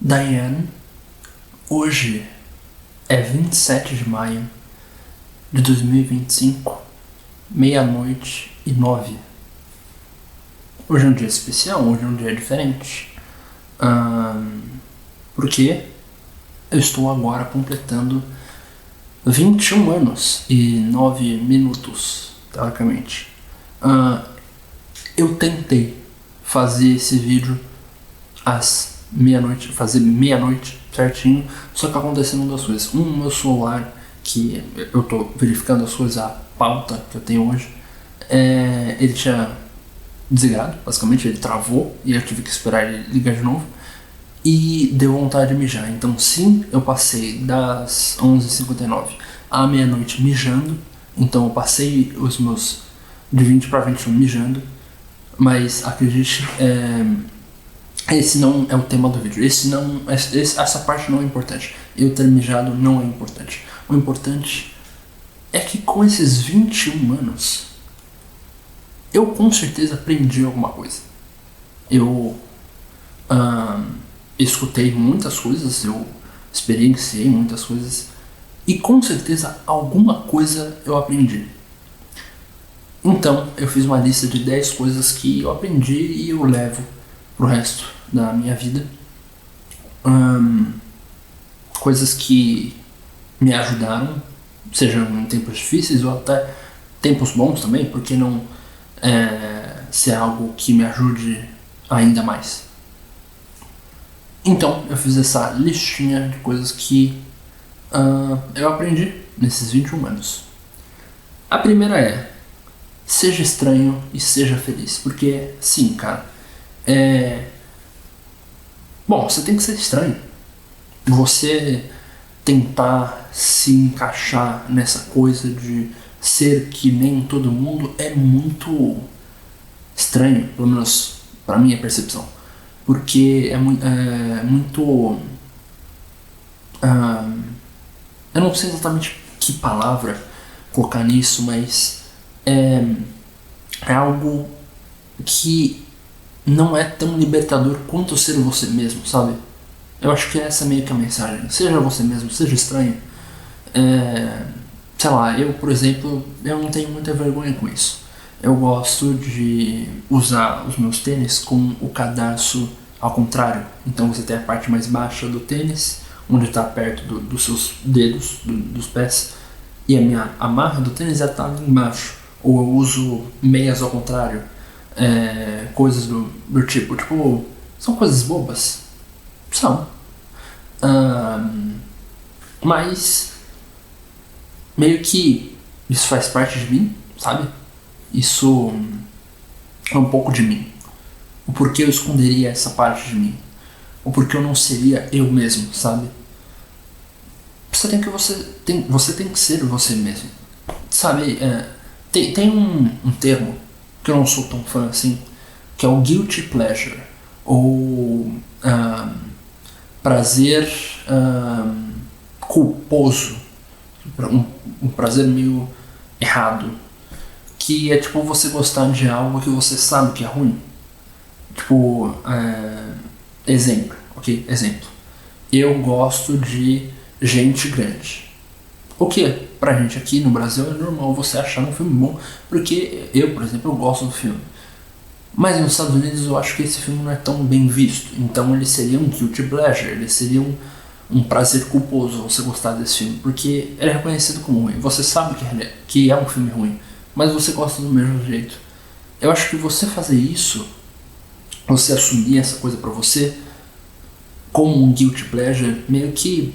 Diane, hoje é 27 de maio de 2025, meia-noite e 9. Hoje é um dia especial, hoje é um dia diferente. Porque eu estou agora completando 21 anos e 9 minutos, teoricamente. Eu tentei fazer esse vídeo às meia-noite, fazer meia-noite certinho, só que aconteceram duas coisas. Meu celular, que eu tô verificando as coisas, a pauta que eu tenho hoje, ele tinha desligado, basicamente, ele travou e eu tive que esperar ele ligar de novo. E deu vontade de mijar. Então sim, eu passei das 11h59 à meia-noite mijando. Então eu passei os meus de 20 para 21 mijando. Mas acredite, esse não é o tema do vídeo. Essa parte não é importante. Eu ter mijado não é importante. O importante é que com esses 21 anos, eu com certeza aprendi alguma coisa. Eu escutei muitas coisas, eu experienciei muitas coisas e com certeza alguma coisa eu aprendi. Então eu fiz uma lista de 10 coisas que eu aprendi e eu levo pro resto da minha vida. Coisas que me ajudaram, sejam em tempos difíceis ou até tempos bons também, porque não ser algo que me ajude ainda mais. Então eu fiz essa listinha de coisas que eu aprendi nesses 21 anos. A primeira é: seja estranho e seja feliz. Porque sim, cara, bom, você tem que ser estranho. Você tentar se encaixar nessa coisa de ser que nem todo mundo é muito estranho, pelo menos pra minha percepção. Porque é muito. Eu não sei exatamente que palavra colocar nisso, mas é algo que não é tão libertador quanto ser você mesmo, sabe? Eu acho que essa é meio que a mensagem. Seja você mesmo, seja estranho. Sei lá, eu, por exemplo, eu não tenho muita vergonha com isso. Eu gosto de usar os meus tênis com o cadarço ao contrário. Então você tem a parte mais baixa do tênis, onde está perto dos seus dedos, dos pés, e a minha amarra do tênis está ali embaixo. Ou eu uso meias ao contrário. Coisas do tipo, são coisas bobas. São. Mas meio que isso faz parte de mim, sabe? Isso é um pouco de mim. O porquê eu esconderia essa parte de mim? O porquê eu não seria eu mesmo, sabe? Você tem que ser você mesmo. Sabe, tem um termo que eu não sou tão fã assim, que é o guilty pleasure, ou prazer culposo, um prazer meio errado, que é tipo você gostar de algo que você sabe que é ruim. Exemplo, ok? Exemplo. Eu gosto de Gente Grande. O que pra gente aqui no Brasil é normal você achar um filme bom, porque eu, por exemplo, eu gosto do filme. Mas nos Estados Unidos eu acho que esse filme não é tão bem visto. Então ele seria um guilty pleasure, ele seria um prazer culposo você gostar desse filme, porque ele é reconhecido como ruim. Você sabe que é um filme ruim, mas você gosta do mesmo jeito. Eu acho que você fazer isso, você assumir essa coisa pra você como um guilty pleasure, meio que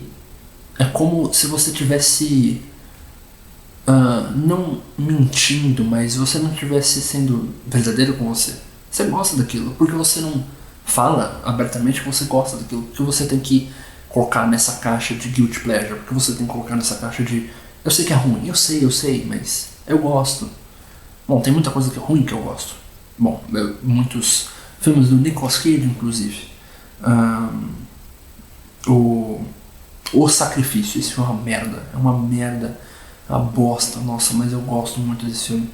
é como se você tivesse não mentindo, mas você não estivesse sendo verdadeiro com você. Você gosta daquilo, porque você não fala abertamente que você gosta daquilo, que você tem que colocar nessa caixa de guilty pleasure, porque você tem que colocar nessa caixa de eu sei que é ruim, eu sei, mas eu gosto. Bom, tem muita coisa que é ruim que eu gosto. Bom, muitos filmes do Nicolas Cage, inclusive. O Sacrifício, esse filme é uma merda, uma bosta, nossa, mas eu gosto muito desse filme.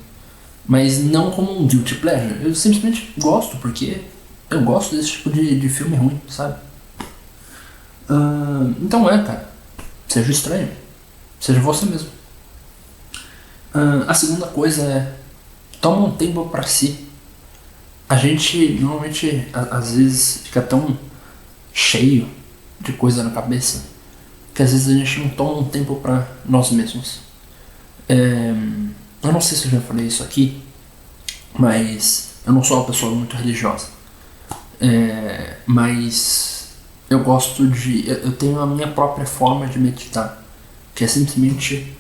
Mas não como um guilty pleasure, eu simplesmente gosto, porque eu gosto desse tipo de filme ruim, sabe? Então cara, seja estranho, seja você mesmo. A segunda coisa é, toma um tempo pra si. A gente normalmente, às vezes, fica tão cheio de coisa na cabeça que às vezes a gente não toma um tempo pra nós mesmos. Eu não sei se eu já falei isso aqui, mas eu não sou uma pessoa muito religiosa. Mas eu gosto de. Eu tenho a minha própria forma de meditar, que é simplesmente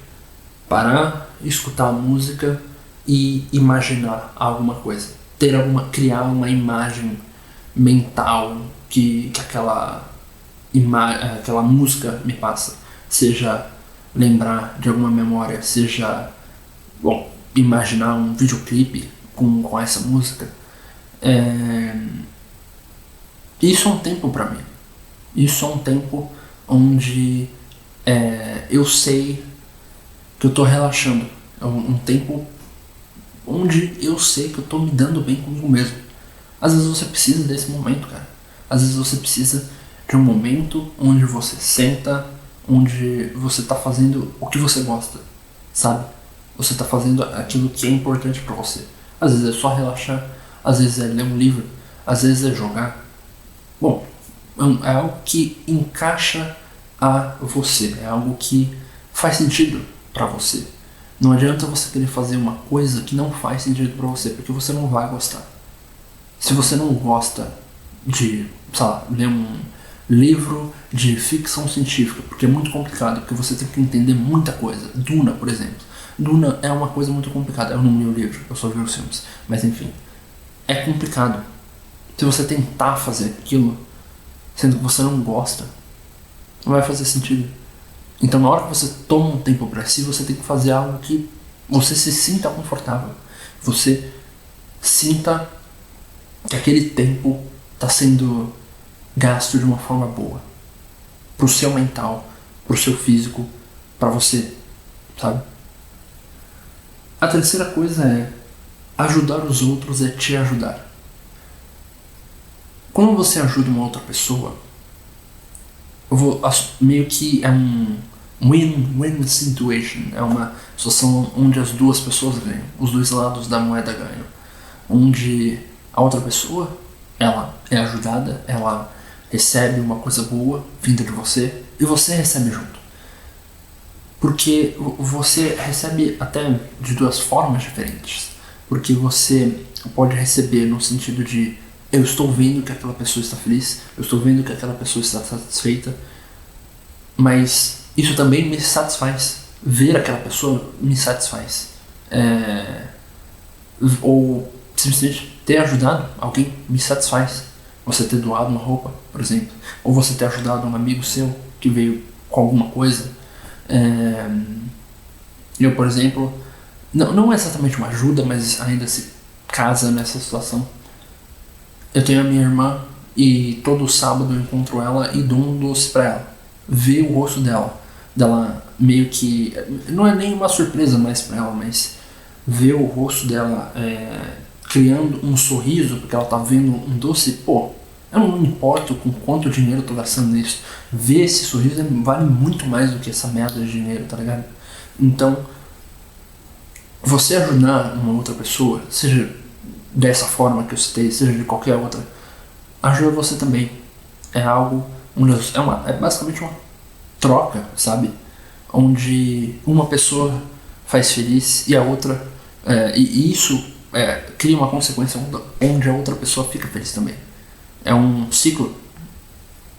parar, escutar a música e imaginar alguma coisa. Criar uma imagem mental que aquela música me passa. Seja lembrar de alguma memória, seja, bom, imaginar um videoclipe com essa música. Isso é um tempo pra mim. Isso é um tempo onde eu sei que eu tô relaxando. É um tempo onde eu sei que eu tô me dando bem comigo mesmo. Às vezes você precisa desse momento, cara. Às vezes você precisa de um momento onde você senta, onde você tá fazendo o que você gosta, sabe? Você tá fazendo aquilo que é importante pra você. Às vezes é só relaxar, às vezes é ler um livro, às vezes é jogar. Bom, é algo que encaixa a você, é algo que faz sentido pra você. Não adianta você querer fazer uma coisa que não faz sentido pra você, porque você não vai gostar. Se você não gosta de, sei lá, ler um livro de ficção científica, porque é muito complicado, porque você tem que entender muita coisa. Duna, por exemplo. Duna é uma coisa muito complicada. Eu não li o livro, eu só vi os filmes. Mas enfim, é complicado. Se você tentar fazer aquilo, sendo que você não gosta, não vai fazer sentido. Então, na hora que você toma um tempo pra si, você tem que fazer algo que você se sinta confortável. Você sinta que aquele tempo está sendo gasto de uma forma boa. Pro seu mental, pro seu físico, pra você, sabe? A terceira coisa é ajudar os outros é te ajudar. Quando você ajuda uma outra pessoa, meio que é um win-win situation. É uma situação onde as duas pessoas ganham, os dois lados da moeda ganham. Onde a outra pessoa, ela é ajudada, ela recebe uma coisa boa vinda de você e você recebe junto. Porque você recebe até de duas formas diferentes. Porque você pode receber no sentido de eu estou vendo que aquela pessoa está feliz, eu estou vendo que aquela pessoa está satisfeita, mas isso também me satisfaz. Ver aquela pessoa me satisfaz. Ou simplesmente ter ajudado alguém me satisfaz. Você ter doado uma roupa, por exemplo, ou você ter ajudado um amigo seu que veio com alguma coisa. Eu, por exemplo, não é exatamente uma ajuda, mas ainda se casa nessa situação. Eu tenho a minha irmã e todo sábado eu encontro ela e dou um doce pra ela. Ver o rosto dela meio que, não é nem uma surpresa mais pra ela, mas ver o rosto dela criando um sorriso porque ela tá vendo um doce, pô, eu não me importo com quanto dinheiro eu tô gastando nisso. Ver esse sorriso vale muito mais do que essa merda de dinheiro, tá ligado? Então, você ajudar uma outra pessoa, seja dessa forma que eu citei, seja de qualquer outra, ajuda você também. É algo, é basicamente uma troca, sabe? Onde uma pessoa faz feliz e a outra, e isso cria uma consequência onde a outra pessoa fica feliz também. É um ciclo,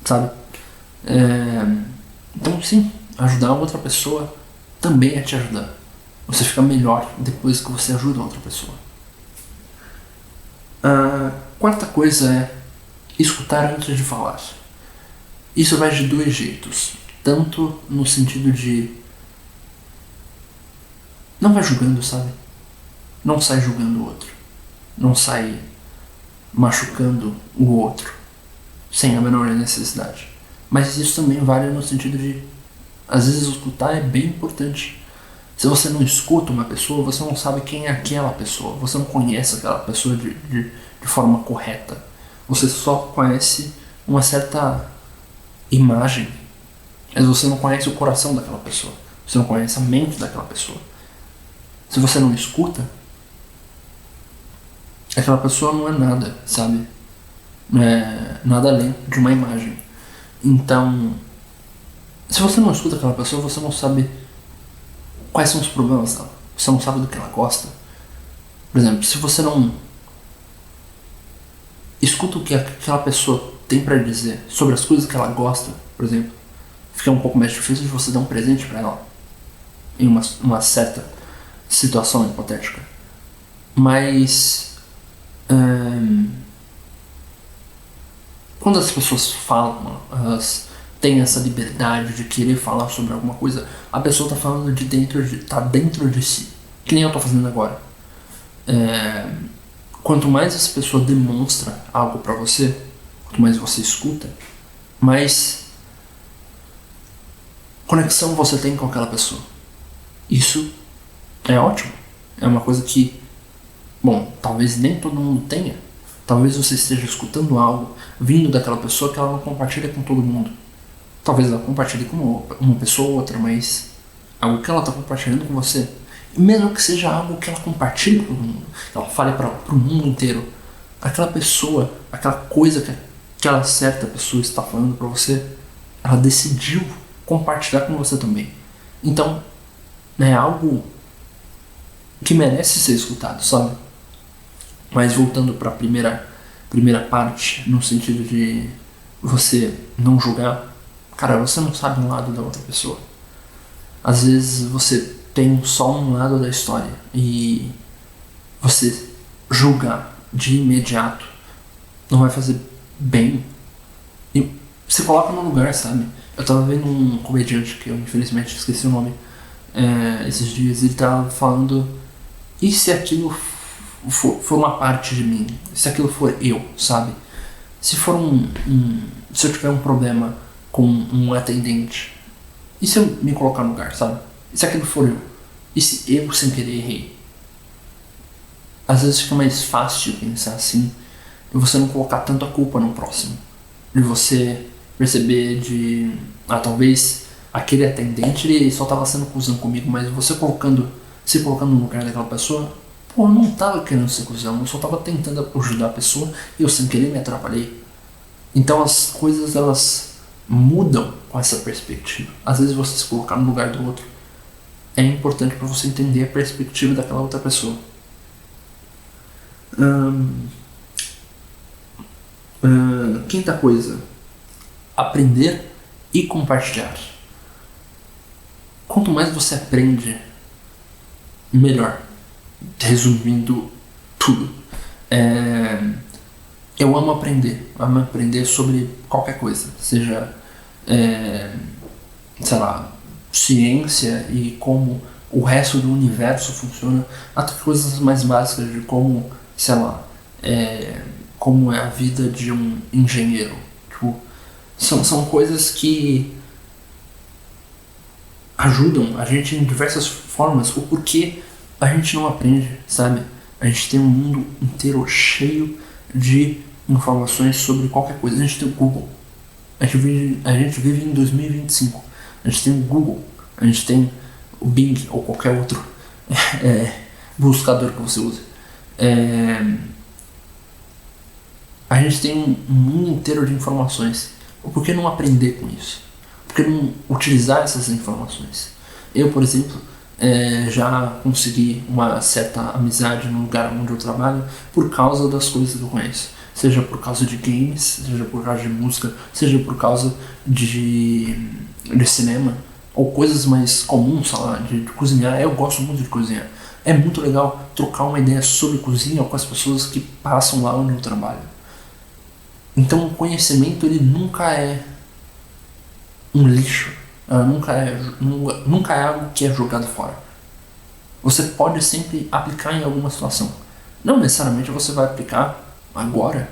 sabe? Então, sim, ajudar outra pessoa também é te ajudar. Você fica melhor depois que você ajuda outra pessoa. A quarta coisa é escutar antes de falar. Isso vai de dois jeitos. Tanto no sentido de não vai julgando, sabe? Não sai julgando o outro. Não sai machucando o outro sem a menor necessidade. Mas isso também vale no sentido de às vezes escutar é bem importante. Se você não escuta uma pessoa, você não sabe quem é aquela pessoa. Você não conhece aquela pessoa de forma correta. Você só conhece uma certa imagem, mas você não conhece o coração daquela pessoa. Você não conhece a mente daquela pessoa. Se você não escuta, aquela pessoa não é nada, sabe? Não é nada além de uma imagem. Então, se você não escuta aquela pessoa, você não sabe quais são os problemas dela. Você não sabe do que ela gosta. Por exemplo, se você não escuta o que aquela pessoa tem pra dizer sobre as coisas que ela gosta, por exemplo, fica um pouco mais difícil de você dar um presente pra ela em uma certa situação hipotética. Mas quando as pessoas falam, elas têm essa liberdade de querer falar sobre alguma coisa, a pessoa tá falando tá dentro de si, que nem eu tô fazendo agora. Quanto mais essa pessoa demonstra algo pra você, quanto mais você escuta, mais conexão você tem com aquela pessoa. Isso é ótimo. É uma coisa que, bom, talvez nem todo mundo tenha. Talvez você esteja escutando algo vindo daquela pessoa que ela não compartilha com todo mundo. Talvez ela compartilhe com uma pessoa ou outra, mas algo que ela está compartilhando com você, mesmo que seja algo que ela compartilhe com todo mundo, ela fale para o mundo inteiro, aquela pessoa, aquela coisa que aquela certa pessoa está falando para você, ela decidiu compartilhar com você também. Então, é algo que merece ser escutado, sabe? Mas voltando para a primeira parte, no sentido de você não julgar, cara, você não sabe um lado da outra pessoa. Às vezes você tem só um lado da história e você julgar de imediato não vai fazer bem. E se coloca no lugar, sabe? Eu tava vendo um comediante que eu infelizmente esqueci o nome esses dias, ele tava falando, e se aquilo for uma parte de mim, se aquilo for eu, sabe? Se for se eu tiver um problema com um atendente, e se eu me colocar no lugar, sabe? E se aquilo for eu? E se eu sem querer errei? Às vezes fica mais fácil pensar assim, e você não colocar tanto a culpa no próximo. De você perceber talvez aquele atendente ele só tava sendo cuzão comigo, mas você se colocando no lugar daquela pessoa, pô, eu não tava querendo ser cuzão, eu só tava tentando ajudar a pessoa e eu sem querer me atrapalhei. Então as coisas elas mudam com essa perspectiva. Às vezes você se colocar no lugar do outro é importante para você entender a perspectiva daquela outra pessoa. Quinta coisa, aprender e compartilhar. Quanto mais você aprende, melhor. Resumindo tudo, eu amo aprender sobre qualquer coisa, seja sei lá, ciência e como o resto do universo funciona, até coisas mais básicas de como, sei lá, como é a vida de um engenheiro. Tipo, são coisas que ajudam a gente em diversas formas. O porquê a gente não aprende, sabe? A gente tem um mundo inteiro cheio de informações sobre qualquer coisa. A gente tem o Google. A gente vive em 2025. A gente tem o Google. A gente tem o Bing ou qualquer outro buscador que você use. A gente tem um mundo inteiro de informações. Por que não aprender com isso? Por que não utilizar essas informações? Eu, por exemplo, já consegui uma certa amizade no lugar onde eu trabalho por causa das coisas que eu conheço. Seja por causa de games, seja por causa de música, seja por causa de cinema, ou coisas mais comuns, sei lá, de cozinhar. Eu gosto muito de cozinhar. É muito legal trocar uma ideia sobre cozinha com as pessoas que passam lá onde eu trabalho. Então o conhecimento ele nunca é um lixo, nunca é algo que é jogado fora. Você pode sempre aplicar em alguma situação. Não necessariamente você vai aplicar agora,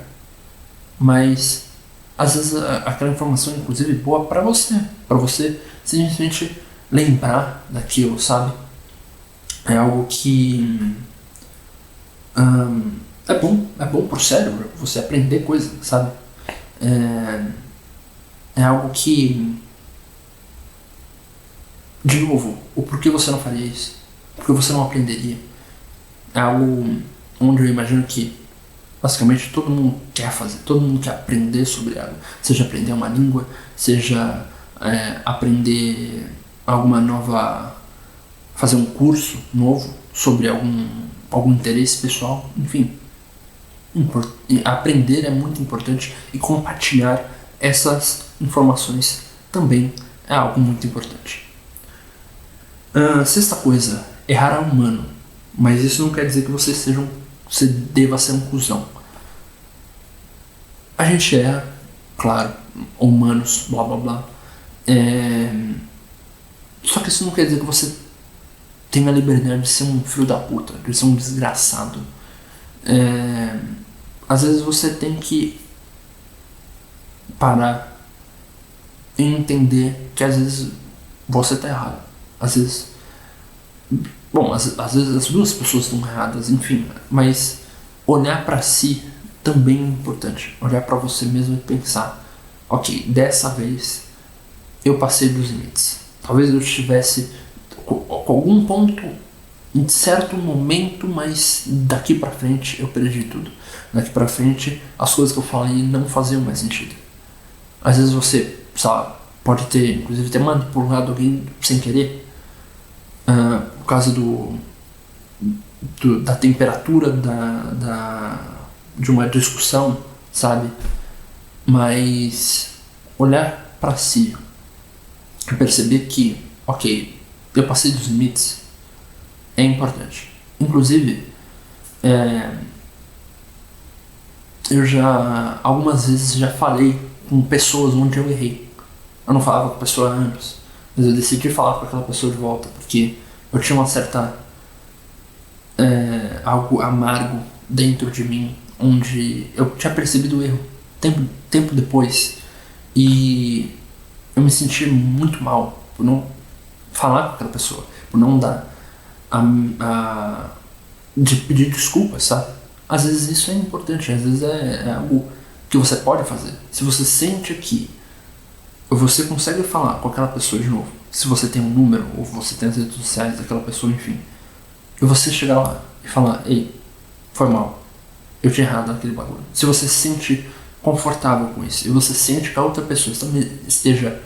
mas às vezes aquela informação é inclusive boa para você simplesmente lembrar daquilo, sabe? É algo que é bom pro cérebro você aprender coisas, sabe? é algo que, de novo, o porquê você não faria isso? Por que você não aprenderia? É algo onde eu imagino que basicamente todo mundo quer fazer, todo mundo quer aprender sobre algo. Seja aprender uma língua, seja aprender alguma nova, fazer um curso novo sobre algum interesse pessoal, enfim. Aprender é muito importante e compartilhar essas informações também é algo muito importante. Sexta coisa, errar é humano, mas isso não quer dizer que você deva ser um cuzão. A gente erra, claro, humanos, blá blá blá. Só que isso não quer dizer que você tenha a liberdade de ser um filho da puta, de ser um desgraçado. Às vezes você tem que parar e entender que às vezes você tá errado. Às vezes. Bom, às vezes as duas pessoas estão erradas, enfim. Mas olhar pra si também é importante. Olhar pra você mesmo e pensar: ok, dessa vez eu passei dos limites. Talvez eu estivesse com algum ponto em certo momento, mas daqui pra frente eu perdi tudo. Daqui pra frente as coisas que eu falei não faziam mais sentido. Às vezes você, sabe, pode ter, inclusive, ter manipulado alguém sem querer, por causa da temperatura de uma discussão, sabe? Mas olhar pra si e perceber que, ok, eu passei dos limites é importante. Inclusive, eu já algumas vezes já falei com pessoas onde eu errei. Eu não falava com a pessoa há anos, mas eu decidi falar com aquela pessoa de volta porque eu tinha uma certa algo amargo dentro de mim, onde eu tinha percebido o erro tempo depois e eu me senti muito mal por não falar com aquela pessoa, por não dar de pedir desculpas, sabe? Às vezes isso é importante, às vezes é algo que você pode fazer. Se você sente que você consegue falar com aquela pessoa de novo, se você tem um número ou você tem as redes sociais daquela pessoa, enfim, e você chegar lá e falar: ei, foi mal, eu tinha errado naquele bagulho. Se você se sente confortável com isso e você sente que a outra pessoa também esteja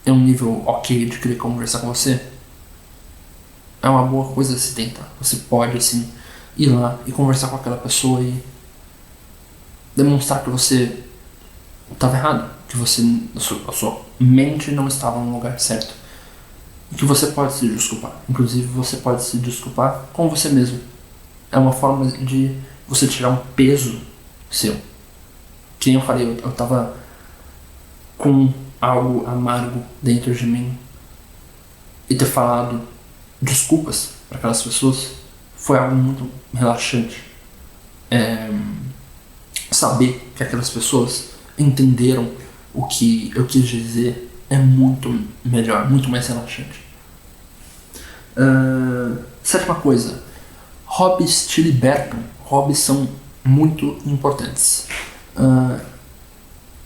em um nível ok de querer conversar com você, é uma boa coisa a se tentar. Você pode, assim, ir lá e conversar com aquela pessoa e demonstrar que você estava errado, que a sua mente não estava no lugar certo, e que você pode se desculpar. Inclusive, você pode se desculpar com você mesmo. É uma forma de você tirar um peso seu. Que nem eu falei, eu tava com algo amargo dentro de mim, e ter falado desculpas para aquelas pessoas foi algo muito relaxante. Saber que aquelas pessoas entenderam o que eu quis dizer é muito melhor, muito mais relaxante. Sétima coisa, hobbies te libertam. Hobbies são muito importantes.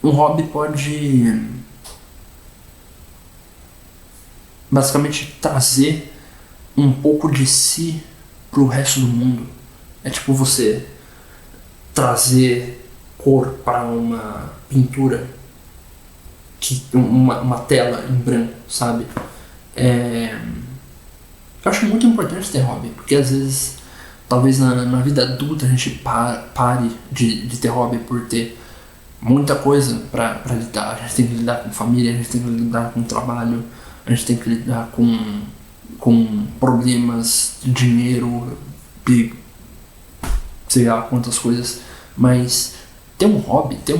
Um hobby pode basicamente trazer um pouco de si pro resto do mundo. É tipo você trazer cor para uma pintura, uma tela em branco, sabe? Eu acho muito importante ter hobby, porque às vezes, talvez na vida adulta a gente pare de ter hobby por ter muita coisa pra lidar. A gente tem que lidar com família, a gente tem que lidar com trabalho, a gente tem que lidar com problemas de dinheiro e sei lá quantas coisas, mas ter um hobby, ter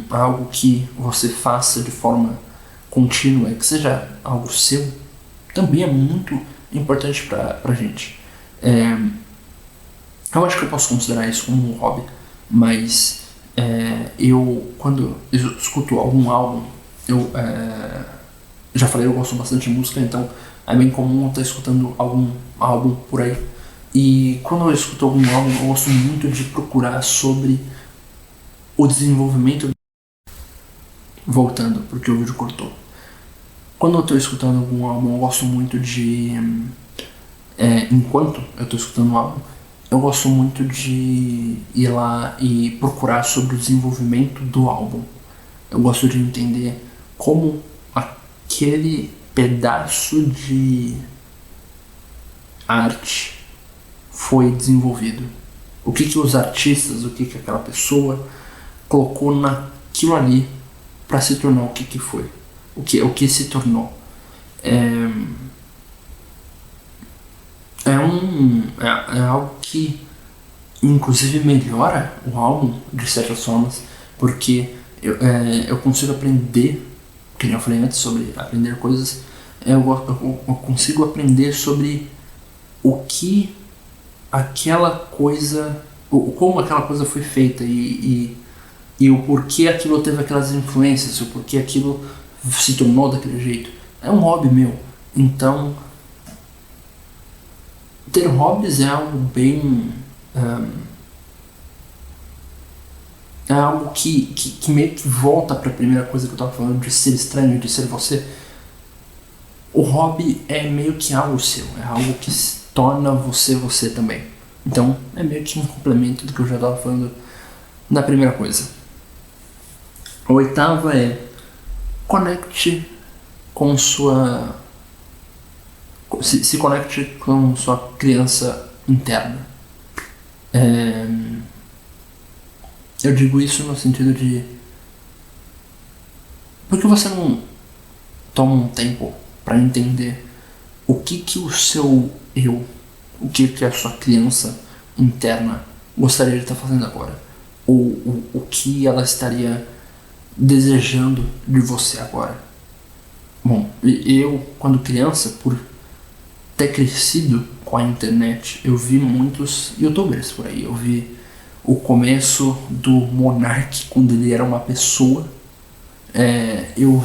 algo que você faça de forma contínua, que seja algo seu, também é muito importante pra gente. Eu acho que eu posso considerar isso como um hobby, mas quando eu escuto algum álbum, já falei, eu gosto bastante de música, então é bem comum eu estar escutando algum álbum por aí. E quando eu escuto algum álbum, eu gosto muito de procurar sobre o desenvolvimento. voltando, porque o vídeo cortou. Quando eu tô escutando algum álbum, eu gosto muito de... enquanto eu tô escutando um álbum, eu gosto muito de ir lá e procurar sobre o desenvolvimento do álbum. Eu gosto de entender como aquele pedaço de arte foi desenvolvido. O que os artistas, o que aquela pessoa colocou naquilo ali para se tornar o que foi. O que se tornou. É algo que inclusive melhora o álbum de certas formas, porque eu consigo aprender, que eu falei antes sobre aprender coisas, eu consigo aprender sobre o que aquela coisa, como aquela coisa foi feita e o porquê aquilo teve aquelas influências, o porquê aquilo se tornou daquele jeito. É um hobby meu, então ter hobbies é algo bem... é algo que meio que volta para a primeira coisa que eu estava falando, de ser estranho, de ser você. O hobby é meio que algo seu, é algo que se torna você também. Então é meio que um complemento do que eu já estava falando na primeira coisa. A oitava é: conecte com sua... se conecte com sua criança interna. Eu digo isso no sentido de... por que você não toma um tempo para entender o que o seu eu, o que a sua criança interna gostaria de estar fazendo agora? Ou o que ela estaria desejando de você agora? Bom, eu, quando criança, por ter crescido com a internet, eu vi muitos youtubers por aí. Eu vi o começo do Monark quando ele era uma pessoa. Eu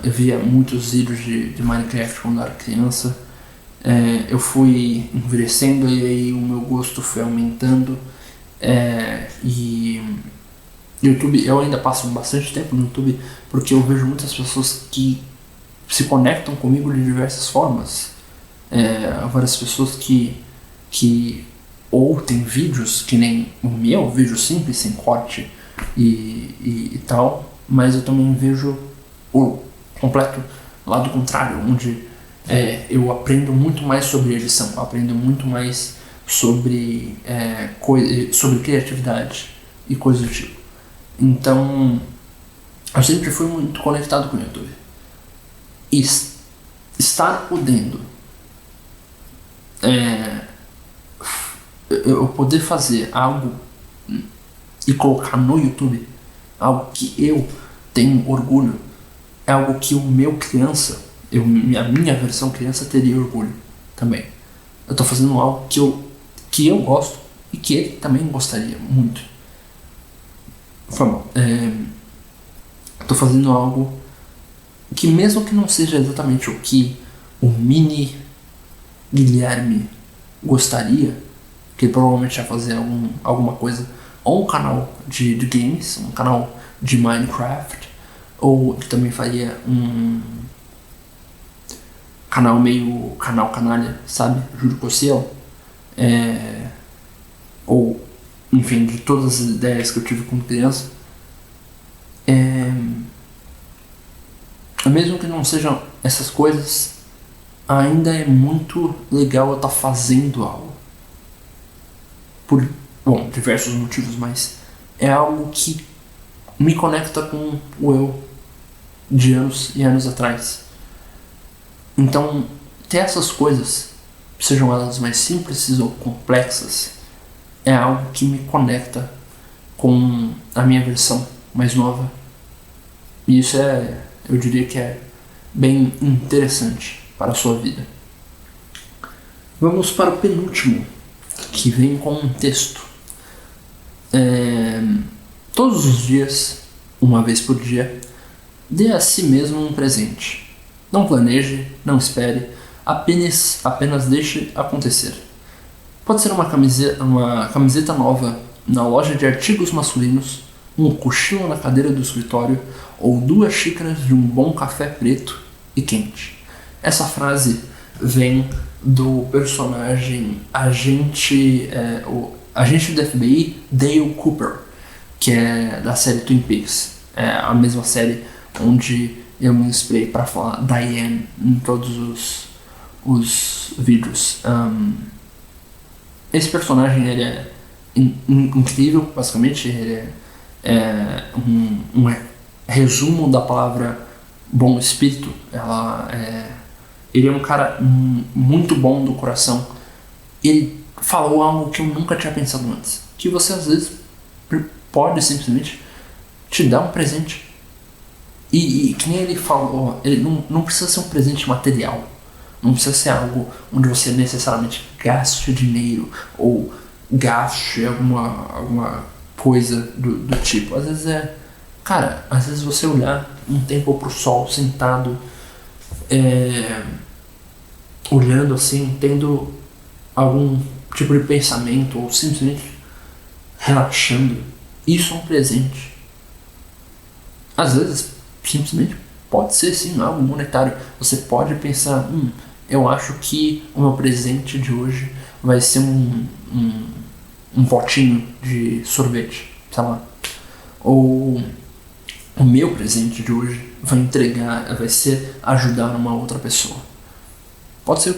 via muitos vídeos de Minecraft quando eu era criança. Eu fui envelhecendo e aí o meu gosto foi aumentando. E YouTube, eu ainda passo bastante tempo no YouTube porque eu vejo muitas pessoas que se conectam comigo de diversas formas. Várias pessoas que ou tem vídeos que nem o meu, vídeo simples, sem corte e tal, mas eu também vejo o completo lado contrário, onde eu aprendo muito mais sobre edição, aprendo muito mais sobre criatividade e coisas do tipo. Então, eu sempre fui muito conectado com o YouTube. E estar podendo eu poder fazer algo e colocar no YouTube algo que eu tenho orgulho, é algo que o meu criança, a minha versão criança teria orgulho também. Eu tô fazendo algo que eu gosto e que ele também gostaria muito. Foi bom. Eu tô fazendo algo que, mesmo que não seja exatamente o que o mini Guilherme gostaria, que ele provavelmente vai fazer alguma coisa, ou um canal de games, um canal de Minecraft, ou que também faria um canal meio canal canalha, sabe? Júlio Cossiel. Ou, enfim, de todas as ideias que eu tive como criança. Mesmo que não sejam essas coisas, ainda é muito legal eu estar fazendo algo. Por, diversos motivos, mas é algo que me conecta com o eu de anos e anos atrás. Então, ter essas coisas, sejam elas mais simples ou complexas, é algo que me conecta com a minha versão mais nova. E isso eu diria que é bem interessante para a sua vida. Vamos para o penúltimo, que vem com um texto. Todos os dias, uma vez por dia, dê a si mesmo um presente. Não planeje, não espere, apenas deixe acontecer. Pode ser uma camiseta nova na loja de artigos masculinos, um cochilo na cadeira do escritório ou 2 xícaras de um bom café preto e quente. Essa frase vem do personagem o agente do FBI Dale Cooper, que é da série Twin Peaks. É a mesma série onde eu me inspirei para falar Diane em todos os vídeos. Esse personagem ele é incrível, basicamente. Ele é um resumo da palavra bom espírito. Ele é um cara muito bom do coração. Ele falou algo que eu nunca tinha pensado antes. Que você às vezes pode simplesmente te dar um presente. E que nem ele falou, ele não precisa ser um presente material. Não precisa ser algo onde você necessariamente gaste dinheiro ou gaste alguma coisa do tipo. Às vezes às vezes você olhar um tempo pro sol sentado, olhando assim, tendo algum tipo de pensamento ou simplesmente relaxando, isso é um presente. Às vezes, simplesmente pode ser sim algo monetário. Você pode pensar, eu acho que o meu presente de hoje vai ser um potinho de sorvete, sei lá. Ou o meu presente de hoje vai ser ajudar uma outra pessoa. Pode ser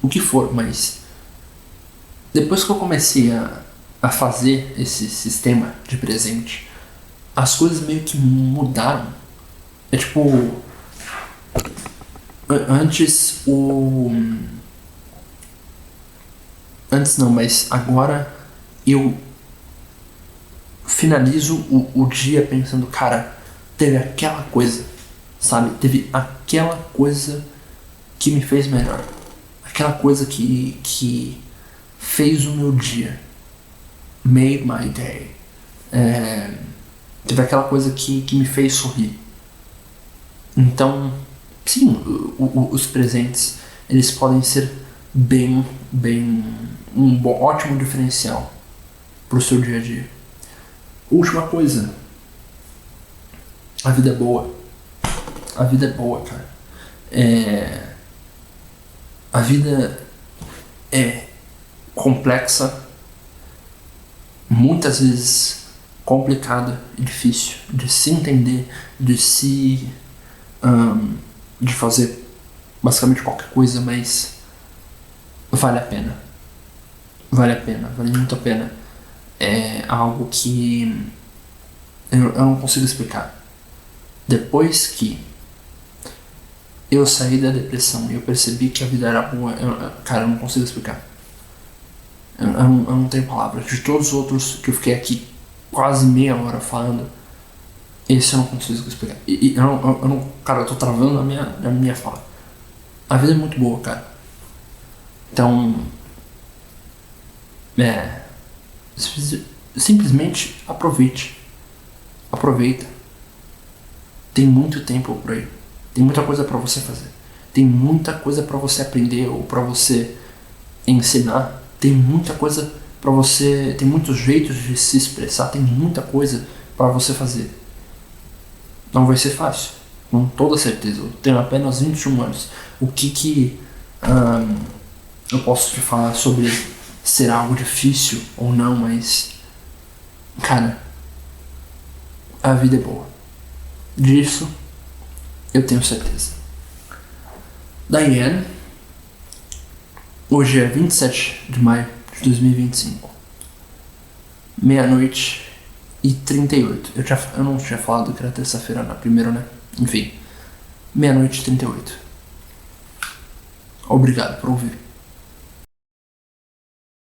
o que for, mas depois que eu comecei a fazer esse sistema de presente, as coisas meio que mudaram. É tipo, antes não, mas agora eu finalizo o dia pensando, cara, teve aquela coisa, sabe? Teve aquela coisa que me fez melhor. Aquela coisa que fez o meu dia. Made my day. Teve aquela coisa que me fez sorrir. Então, sim, os presentes, eles podem ser bem ótimo diferencial pro seu dia a dia. Última coisa, a vida é boa. A vida é boa, cara. A vida é complexa, muitas vezes complicada e difícil de se entender, de fazer basicamente qualquer coisa, mas vale a pena. Vale muito a pena. É algo que eu não consigo explicar. Depois que eu saí da depressão e eu percebi que a vida era boa, eu não consigo explicar. Eu não tenho palavras. De todos os outros que eu fiquei aqui quase meia hora falando, esse eu não consigo explicar. Cara, eu tô travando a minha fala. A vida é muito boa, cara. Então, simplesmente aproveita. Tem muito tempo por aí. Tem muita coisa pra você fazer. Tem muita coisa pra você aprender ou pra você ensinar. Tem muita coisa pra você. Tem muitos jeitos de se expressar. Tem muita coisa pra você fazer. Não vai ser fácil, com toda certeza. Eu tenho apenas 21 anos. O que eu posso te falar sobre ser algo difícil ou não, mas, cara, a vida é boa. Disso eu tenho certeza. Diane, hoje é 27 de maio de 2025, meia-noite e 38. Eu não tinha falado que era terça-feira na primeira, né? Enfim, meia-noite e 38. Obrigado por ouvir.